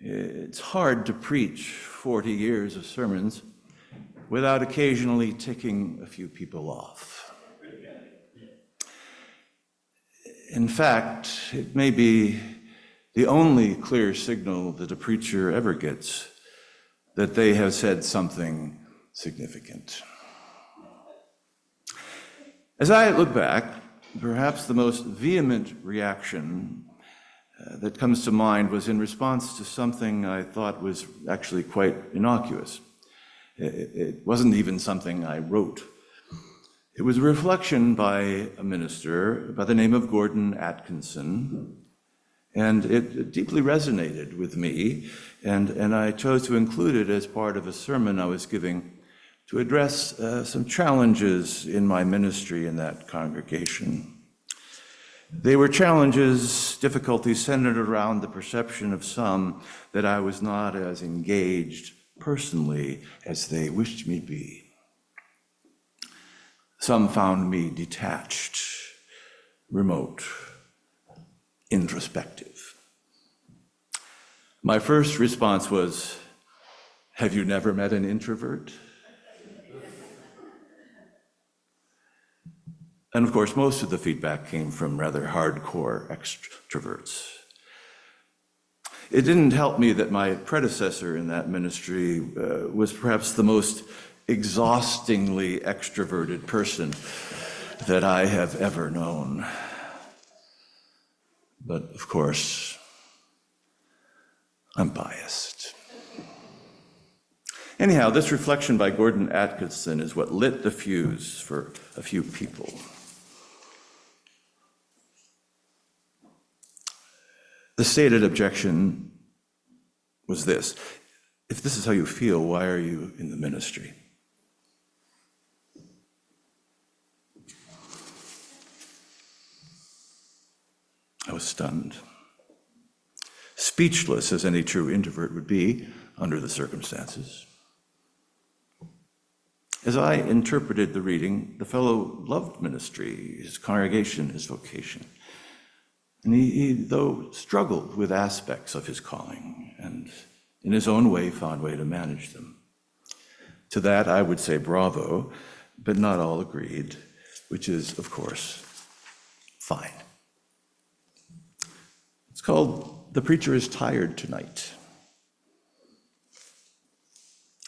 It's hard to preach 40 years of sermons without occasionally ticking a few people off. In fact, it may be the only clear signal that a preacher ever gets that they have said something significant. As I look back, perhaps the most vehement reaction that comes to mind was in response to something I thought was actually quite innocuous. It wasn't even something I wrote. It was a reflection by a minister by the name of Gordon Atkinson, and it deeply resonated with me, and I chose to include it as part of a sermon I was giving to address some challenges in my ministry in that congregation. They were challenges, difficulties centered around the perception of some that I was not as engaged personally as they wished me to be. Some found me detached, remote, introspective. My first response was, "Have you never met an introvert?" And of course, most of the feedback came from rather hardcore extroverts. It didn't help me that my predecessor in that ministry was perhaps the most exhaustingly extroverted person that I have ever known. But of course, I'm biased. Anyhow, this reflection by Gordon Atkinson is what lit the fuse for a few people. The stated objection was this: if this is how you feel, why are you in the ministry? I was stunned, speechless as any true introvert would be under the circumstances. As I interpreted the reading, the fellow loved ministry, his congregation, his vocation. And he, though, struggled with aspects of his calling and in his own way found a way to manage them. To that I would say bravo, but not all agreed, which is, of course, fine. It's called "The Preacher is Tired Tonight."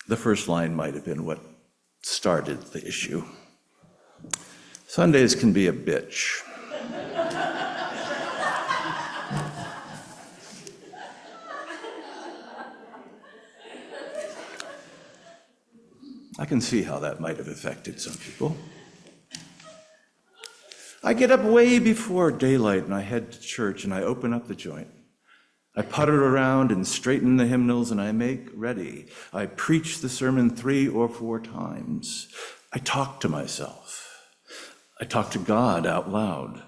The first line might have been what started the issue. Sundays can be a bitch. I can see how that might have affected some people. I get up way before daylight and I head to church and I open up the joint. I putter around and straighten the hymnals and I make ready. I preach the sermon 3 or 4 times. I talk to myself. I talk to God out loud.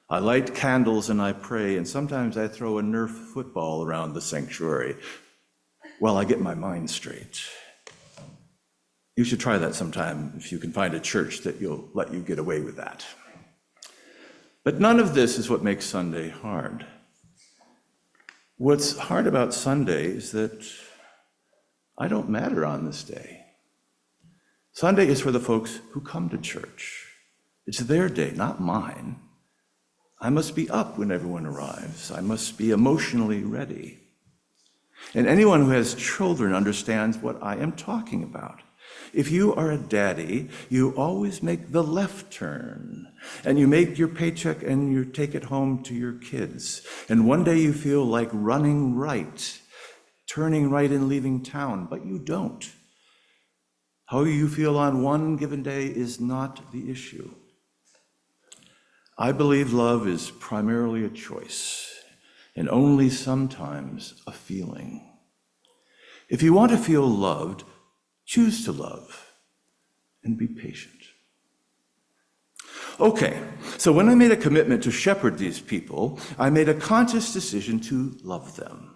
I light candles and I pray, and sometimes I throw a Nerf football around the sanctuary while I get my mind straight. You should try that sometime if you can find a church that will let you get away with that. But none of this is what makes Sunday hard. What's hard about Sunday is that I don't matter on this day. Sunday is for the folks who come to church. It's their day, not mine. I must be up when everyone arrives. I must be emotionally ready. And anyone who has children understands what I am talking about. If you are a daddy, you always make the left turn, and you make your paycheck and you take it home to your kids. And one day you feel like running right, turning right and leaving town, but you don't. How you feel on one given day is not the issue. I believe love is primarily a choice, and only sometimes a feeling. If you want to feel loved, choose to love and be patient. Okay, so when I made a commitment to shepherd these people, I made a conscious decision to love them.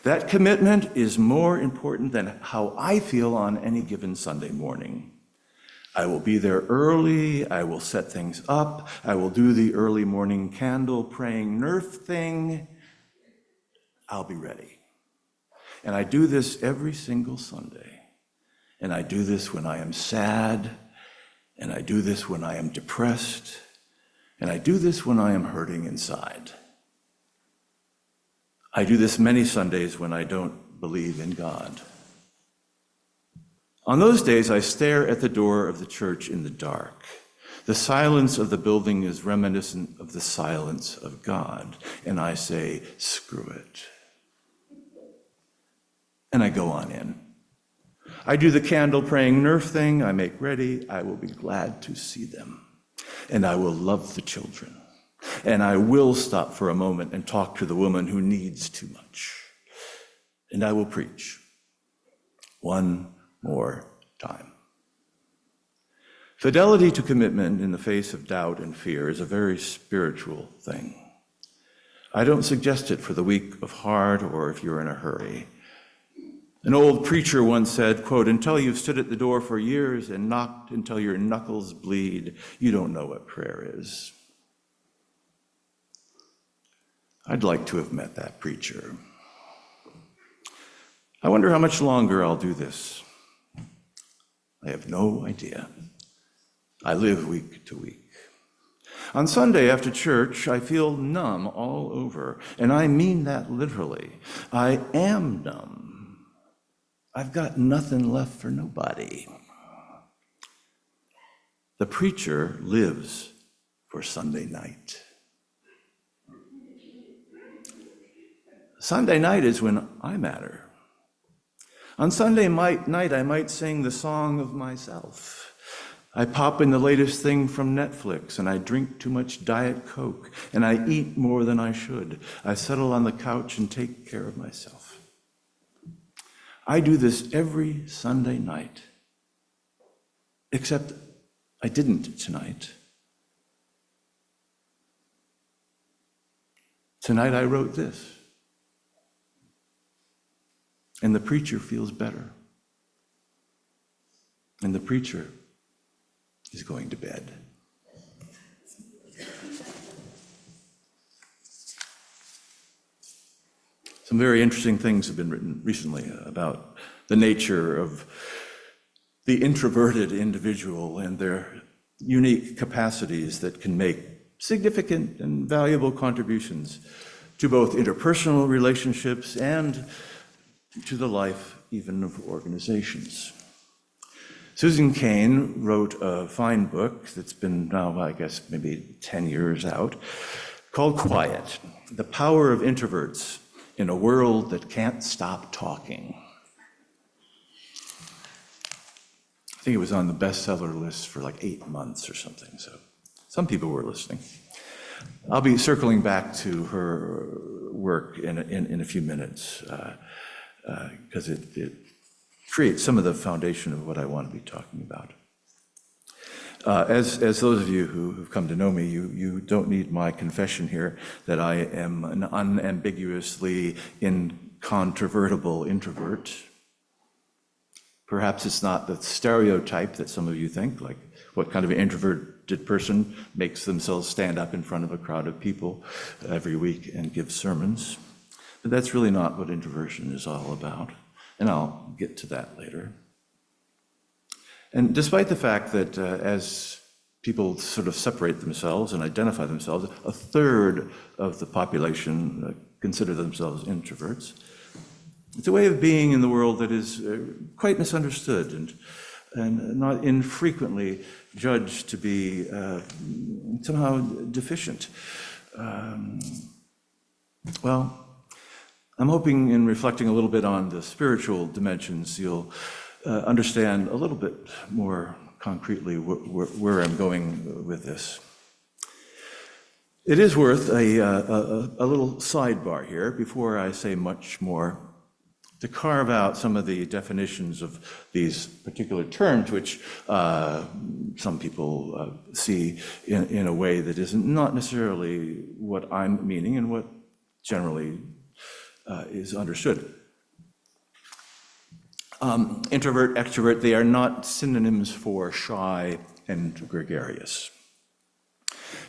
That commitment is more important than how I feel on any given Sunday morning. I will be there early, I will set things up, I will do the early morning candle praying Nerf thing. I'll be ready. And I do this every single Sunday. And I do this when I am sad, and I do this when I am depressed, and I do this when I am hurting inside. I do this many Sundays when I don't believe in God. On those days, I stare at the door of the church in the dark. The silence of the building is reminiscent of the silence of God, and I say, screw it. And I go on in. I do the candle praying nerve thing. I make ready. I will be glad to see them. And I will love the children. And I will stop for a moment and talk to the woman who needs too much. And I will preach one more time. Fidelity to commitment in the face of doubt and fear is a very spiritual thing. I don't suggest it for the weak of heart or if you're in a hurry. An old preacher once said, quote, "Until you've stood at the door for years and knocked until your knuckles bleed, you don't know what prayer is." I'd like to have met that preacher. I wonder how much longer I'll do this. I have no idea. I live week to week. On Sunday after church, I feel numb all over, and I mean that literally. I am numb. I've got nothing left for nobody. The preacher lives for Sunday night. Sunday night is when I matter. On Sunday night, I might sing the song of myself. I pop in the latest thing from Netflix, and I drink too much Diet Coke, and I eat more than I should. I settle on the couch and take care of myself. I do this every Sunday night, except I didn't tonight. Tonight I wrote this, and the preacher feels better, and the preacher is going to bed. Some very interesting things have been written recently about the nature of the introverted individual and their unique capacities that can make significant and valuable contributions to both interpersonal relationships and to the life even of organizations. Susan Cain wrote a fine book that's been now, I guess, maybe 10 years out, called Quiet: The Power of Introverts in a World That Can't Stop Talking. I think it was on the bestseller list for like 8 months or something, so some people were listening. I'll be circling back to her work in a few minutes, because it creates some of the foundation of what I want to be talking about. As those of you who've come to know me, you don't need my confession here that I am an unambiguously incontrovertible introvert. Perhaps it's not the stereotype that some of you think, like what kind of an introverted person makes themselves stand up in front of a crowd of people every week and give sermons. But that's really not what introversion is all about, and I'll get to that later. And despite the fact that as people sort of separate themselves and identify themselves, a third of the population consider themselves introverts, it's a way of being in the world that is quite misunderstood and not infrequently judged to be somehow deficient. Well, I'm hoping in reflecting a little bit on the spiritual dimensions, you'll understand a little bit more concretely where I'm going with this. It is worth a little sidebar here before I say much more, to carve out some of the definitions of these particular terms, which some people see in a way that is not necessarily what I'm meaning and what generally is understood. Introvert, extrovert, they are not synonyms for shy and gregarious.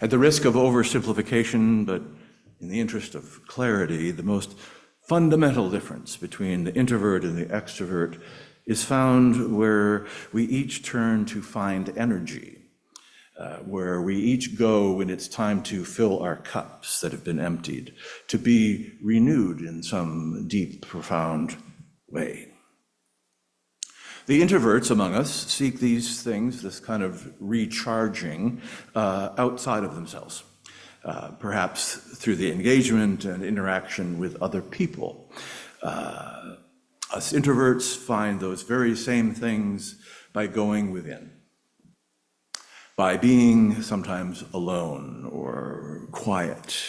At the risk of oversimplification, but in the interest of clarity, the most fundamental difference between the introvert and the extrovert is found where we each turn to find energy, where we each go when it's time to fill our cups that have been emptied, to be renewed in some deep, profound way. The introverts among us seek these things, this kind of recharging, outside of themselves, perhaps through the engagement and interaction with other people. Us introverts find those very same things by going within, by being sometimes alone or quiet,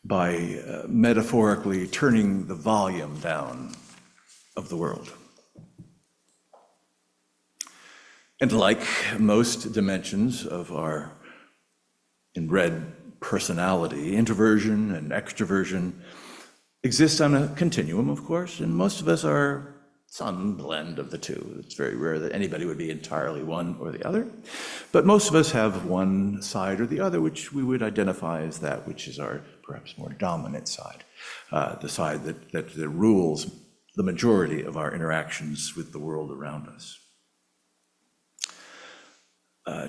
by metaphorically turning the volume down of the world. And like most dimensions of our in red personality, introversion and extroversion exist on a continuum, of course, and most of us are some blend of the two. It's very rare that anybody would be entirely one or the other, but most of us have one side or the other, which we would identify as that which is our perhaps more dominant side, the side that rules the majority of our interactions with the world around us.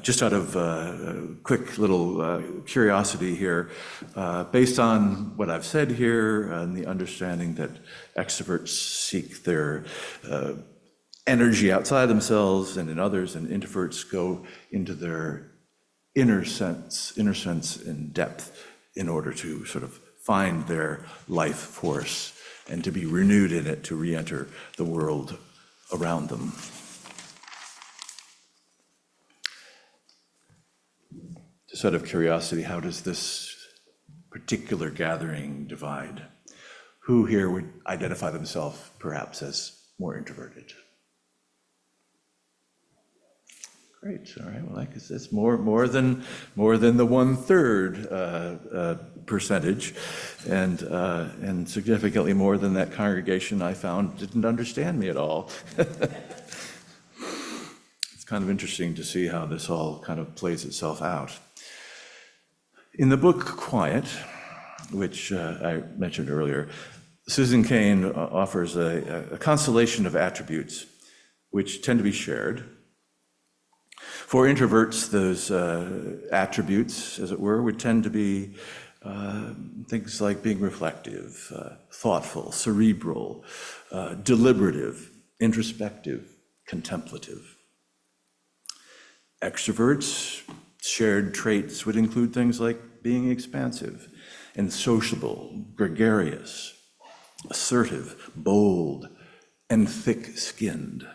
Just out of quick little curiosity here, based on what I've said here and the understanding that extroverts seek their energy outside themselves and in others, and introverts go into their inner sense and depth in order to sort of find their life force and to be renewed in it, to re-enter the world around them. Just out of curiosity, how does this particular gathering divide? Who here would identify themselves perhaps as more introverted? Great, all right, well, I guess it's more than the 1/3 percentage, and significantly more than that congregation I found didn't understand me at all. It's kind of interesting to see how this all kind of plays itself out. In the book Quiet, which I mentioned earlier, Susan Cain offers a constellation of attributes which tend to be shared. For introverts, those attributes, as it were, would tend to be things like being reflective, thoughtful, cerebral, deliberative, introspective, contemplative. Extroverts, shared traits would include things like being expansive and sociable, gregarious, assertive, bold, and thick-skinned.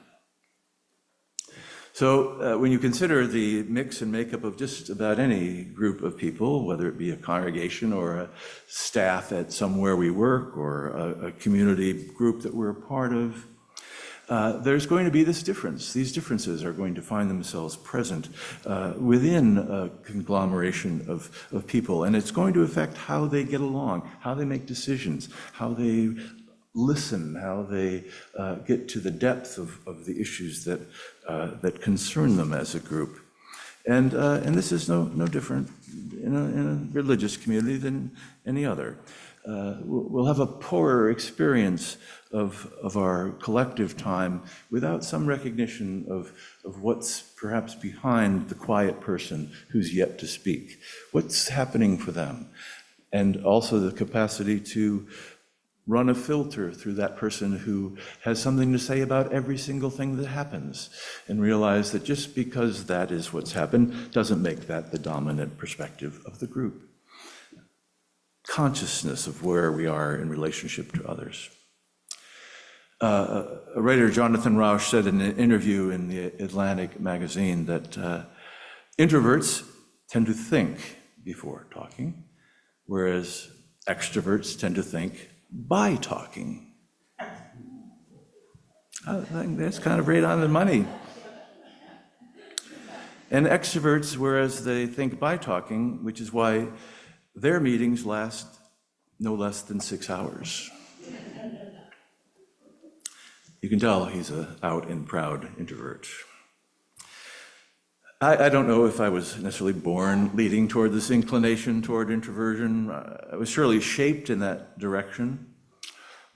So when you consider the mix and makeup of just about any group of people, whether it be a congregation or a staff at somewhere we work or a community group that we're a part of, there's going to be this difference. These differences are going to find themselves present within a conglomeration of people, and it's going to affect how they get along, how they make decisions, how they listen, how they get to the depth of the issues that concern them as a group. And this is no different in a religious community than any other. We'll have a poorer experience of our collective time without some recognition of what's perhaps behind the quiet person who's yet to speak. What's happening for them? And also the capacity to run a filter through that person who has something to say about every single thing that happens, and realize that just because that is what's happened doesn't make that the dominant perspective of the group. Consciousness of where we are in relationship to others. A writer, Jonathan Rauch, said in an interview in the Atlantic magazine that introverts tend to think before talking, whereas extroverts tend to think by talking. I think that's kind of right on the money. And extroverts, whereas they think by talking, which is why their meetings last no less than 6 hours. You can tell he's an out and proud introvert. I don't know if I was necessarily born leading toward this inclination toward introversion. I was surely shaped in that direction.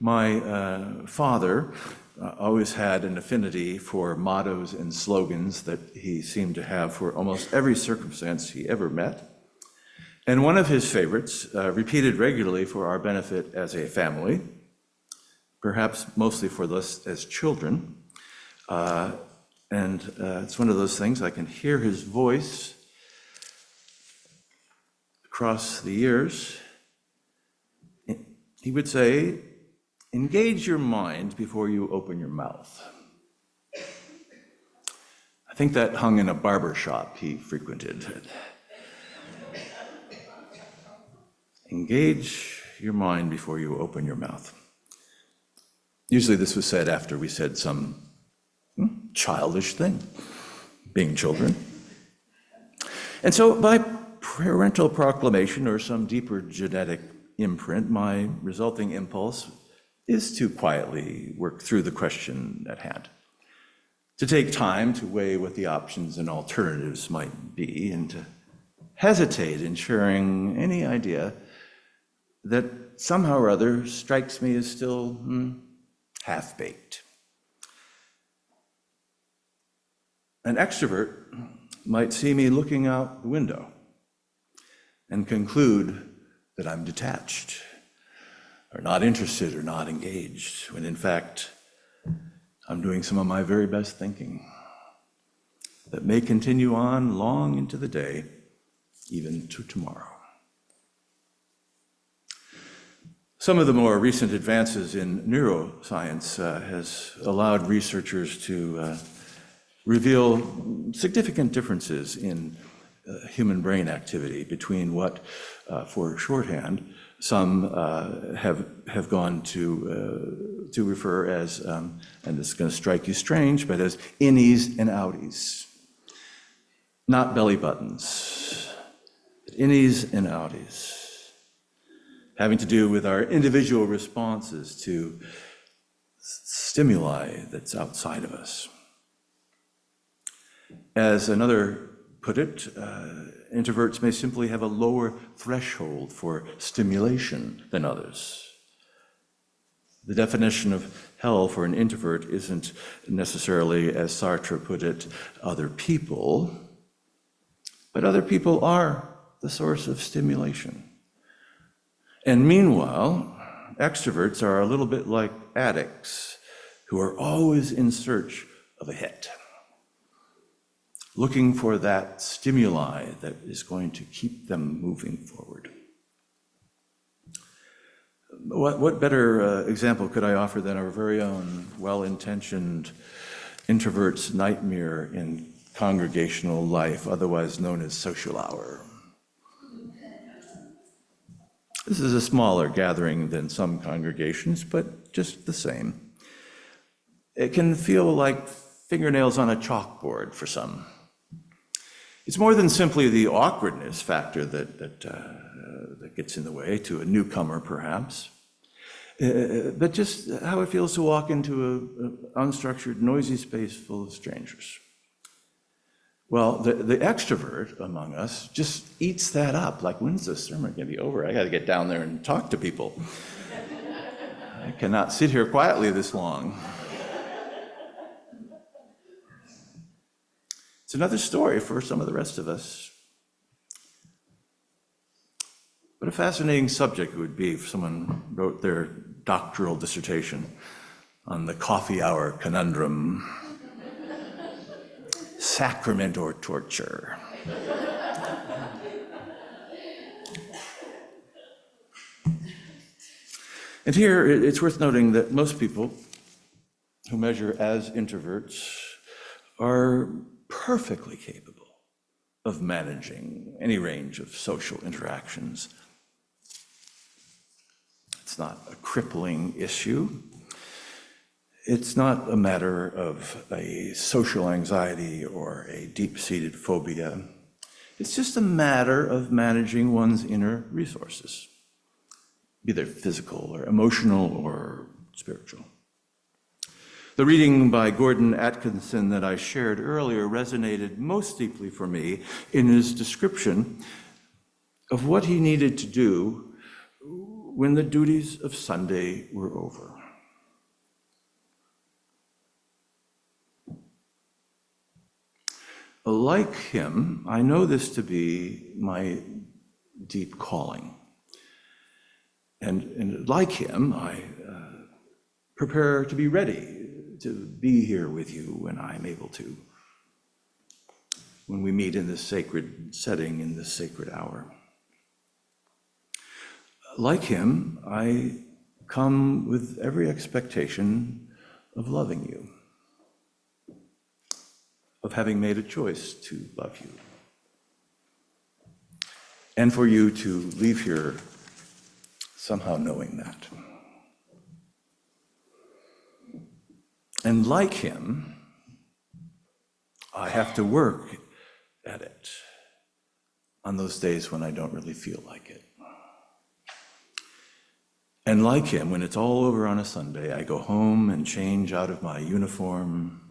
My father always had an affinity for mottos and slogans that he seemed to have for almost every circumstance he ever met. And one of his favorites, repeated regularly for our benefit as a family, perhaps mostly for us as children, and it's one of those things, I can hear his voice across the years. He would say, "Engage your mind before you open your mouth." I think that hung in a barber shop he frequented. Engage your mind before you open your mouth. Usually this was said after we said some childish thing, being children. And so by parental proclamation or some deeper genetic imprint, my resulting impulse is to quietly work through the question at hand, to take time to weigh what the options and alternatives might be, and to hesitate in sharing any idea that somehow or other strikes me as still half-baked. An extrovert might see me looking out the window and conclude that I'm detached, or not interested, or not engaged, when in fact, I'm doing some of my very best thinking that may continue on long into the day, even to tomorrow. Some of the more recent advances in neuroscience has allowed researchers to reveal significant differences in human brain activity between what, for shorthand, some have gone to refer as, and this is going to strike you strange, but as innies and outies. Not belly buttons, but innies and outies, having to do with our individual responses to stimuli that's outside of us. As another put it, introverts may simply have a lower threshold for stimulation than others. The definition of hell for an introvert isn't necessarily, as Sartre put it, other people, but other people are the source of stimulation. And meanwhile, extroverts are a little bit like addicts who are always in search of a hit, looking for that stimuli that is going to keep them moving forward. What better example could I offer than our very own well-intentioned introvert's nightmare in congregational life, otherwise known as social hour? This is a smaller gathering than some congregations, but just the same. It can feel like fingernails on a chalkboard for some. It's more than simply the awkwardness factor that gets in the way to a newcomer, perhaps, but just how it feels to walk into an unstructured, noisy space full of strangers. Well, the extrovert among us just eats that up. Like, when's the sermon going to be over? I got to get down there and talk to people. I cannot sit here quietly this long. It's another story for some of the rest of us. What a fascinating subject it would be if someone wrote their doctoral dissertation on the coffee hour conundrum. Sacrament or torture? And here it's worth noting that most people who measure as introverts are perfectly capable of managing any range of social interactions. It's not a crippling issue. It's not a matter of a social anxiety or a deep-seated phobia. It's just a matter of managing one's inner resources, be they physical or emotional or spiritual. The reading by Gordon Atkinson that I shared earlier resonated most deeply for me in his description of what he needed to do when the duties of Sunday were over. Like him, I know this to be my deep calling. And like him, I prepare to be ready to be here with you when I'm able to, when we meet in this sacred setting, in this sacred hour. Like him, I come with every expectation of loving you, of having made a choice to love you, and for you to leave here somehow knowing that. And like him, I have to work at it on those days when I don't really feel like it. And like him, when it's all over on a Sunday, I go home and change out of my uniform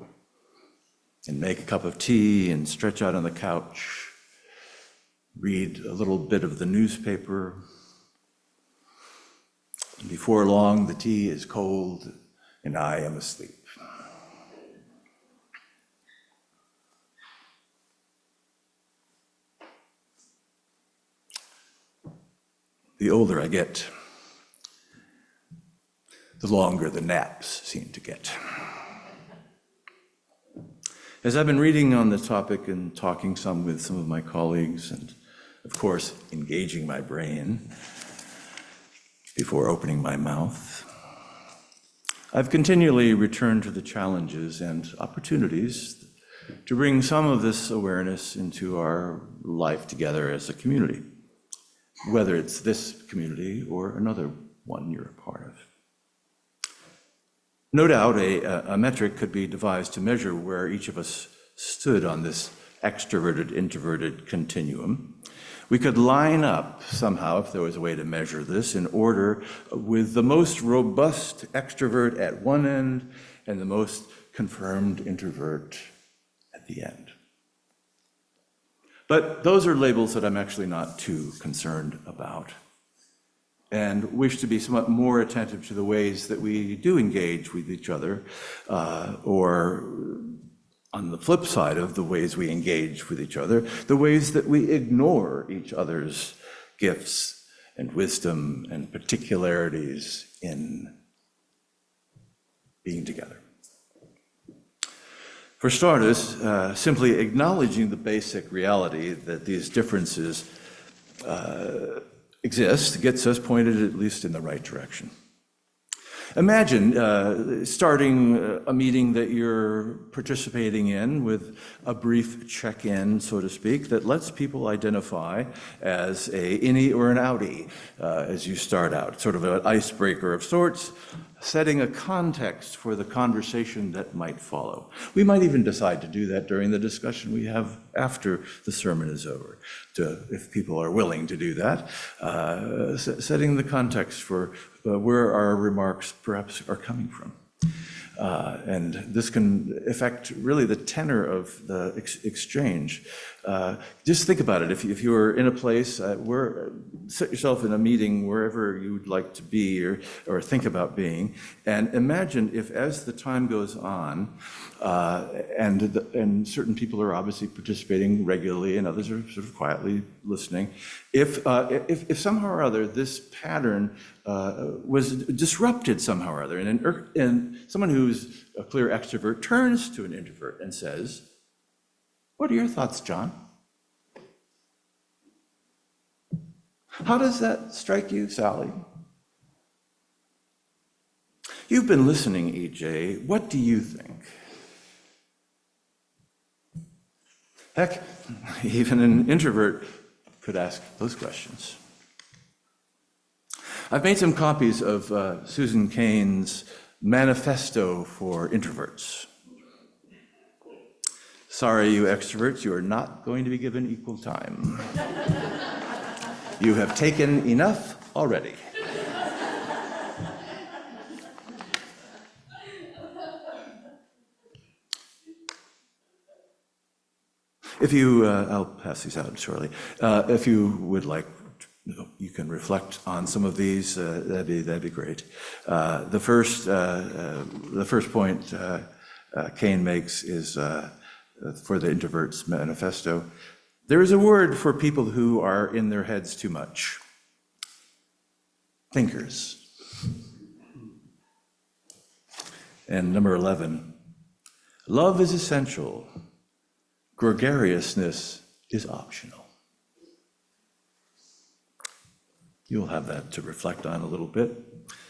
and make a cup of tea and stretch out on the couch, read a little bit of the newspaper. And before long, the tea is cold and I am asleep. The older I get, the longer the naps seem to get. As I've been reading on the topic and talking some with some of my colleagues, and of course, engaging my brain before opening my mouth, I've continually returned to the challenges and opportunities to bring some of this awareness into our life together as a community, whether it's this community or another one you're a part of. No doubt a metric could be devised to measure where each of us stood on this extroverted-introverted continuum. We could line up somehow, if there was a way to measure this, in order with the most robust extrovert at one end and the most confirmed introvert at the end. But those are labels that I'm actually not too concerned about, and wish to be somewhat more attentive to the ways that we do engage with each other, or on the flip side of the ways we engage with each other, the ways that we ignore each other's gifts and wisdom and particularities in being together. For starters, simply acknowledging the basic reality that these differences exist gets us pointed at least in the right direction. Imagine starting a meeting that you're participating in with a brief check-in, so to speak, that lets people identify as a innie or an outie as you start out, sort of an icebreaker of sorts, setting a context for the conversation that might follow. We might even decide to do that during the discussion we have after the sermon is over, if people are willing to do that, setting the context for where our remarks perhaps are coming from. And this can affect really the tenor of the exchange. Just think about it. If you're in a place set yourself in a meeting wherever you'd like to be or think about being, and imagine if as the time goes on, and certain people are obviously participating regularly and others are sort of quietly listening, if somehow or other this pattern was disrupted somehow or other, and someone who's a clear extrovert turns to an introvert and says, "What are your thoughts, John?" How does that strike you, Sally? You've been listening, EJ. What do you think? Heck, even an introvert could ask those questions. I've made some copies of Susan Cain's Manifesto for Introverts. Sorry, you extroverts, you are not going to be given equal time. You have taken enough already. If you, I'll pass these out shortly. If you would like You can reflect on some of these. That'd be great. The first point Kane makes is for the Introverts Manifesto. There is a word for people who are in their heads too much. Thinkers. And number 11, love is essential. Gregariousness is optional. You'll have that to reflect on a little bit,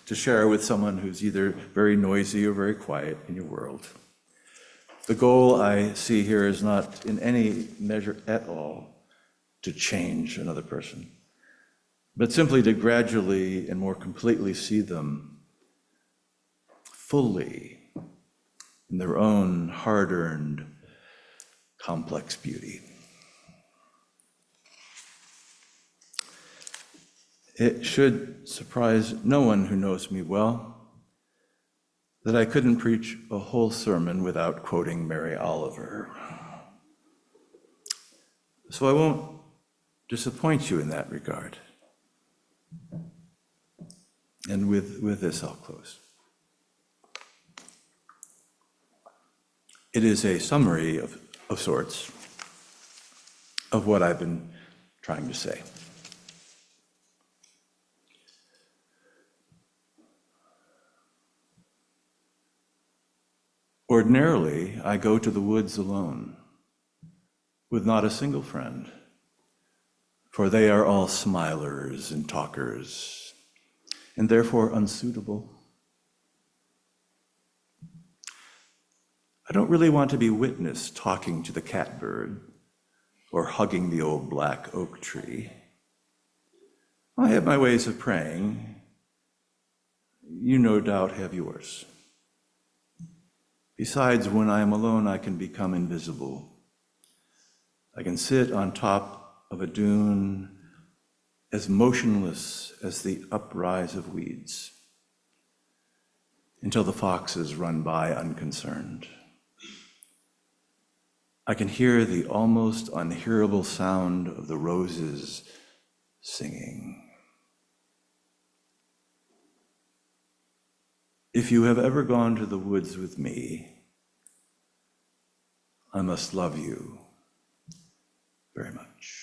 to share with someone who's either very noisy or very quiet in your world. The goal I see here is not in any measure at all to change another person, but simply to gradually and more completely see them fully in their own hard-earned, complex beauty. It should surprise no one who knows me well that I couldn't preach a whole sermon without quoting Mary Oliver. So I won't disappoint you in that regard. And with this, I'll close. It is a summary of sorts of what I've been trying to say. Ordinarily, I go to the woods alone, with not a single friend, for they are all smilers and talkers, and therefore unsuitable. I don't really want to be witness talking to the catbird or hugging the old black oak tree. I have my ways of praying. You no doubt have yours. Besides, when I am alone, I can become invisible. I can sit on top of a dune as motionless as the uprise of weeds until the foxes run by unconcerned. I can hear the almost unhearable sound of the roses singing. If you have ever gone to the woods with me, I must love you very much.